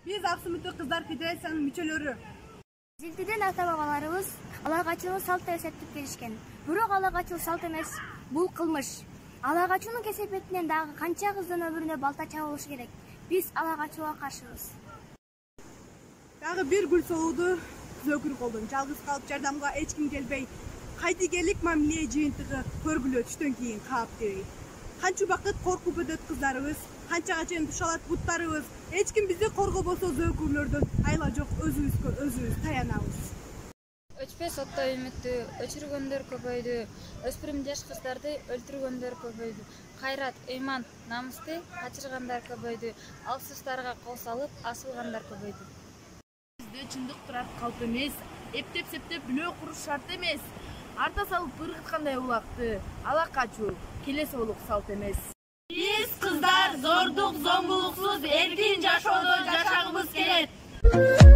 Biz Аксүмүттүк Кыздар Федерациясынын мүчөлөрү. Эзелтеден ата-бабаларыбыз ала качууну салт деп эсептеп келишкен. Бирок ала качуу салт эмес, бул кылмыш. Ала качуунун кесепетинен дагы канча кыздын өмүрүнө балта чабылышы керек. Биз ала качууга каршыбыз. Дагы бир гүл солууду зөөкүр колдон жалгыз калып жардамга эч ким келбей, кайдыгерлик мамиле жыйынтыгы көргүлө түштөн кийин кааптебей. Канча убакыт коркуп өтөт кыздарыбыз, канчага чейин бушалат буттарыбыз. Эч ким бизди коргобосо зөөкүрлөрдөн айла жок өзүбүзгө өзүбүз таянабыз. Өчпөй сотто үмүттү өчүргөндөр көбөйдү. Өспүрүм жаш кыздарды өлтүргөндөр көбөйдү. Кайрат, ыйман, намысты качыргандар көбөйдү. Алсыздарга кол салып асылгандар көбөйдү. Бизде чындык турат калп эмес, эптеп-септеп бүлөө куруш шарт эмес. Арта салып ыргыткандай улакты, ала качуу келеси улук салт эмес. Биз кыздар зордук, зомбулуксуз эркин жашоодо жашагыбыз келет.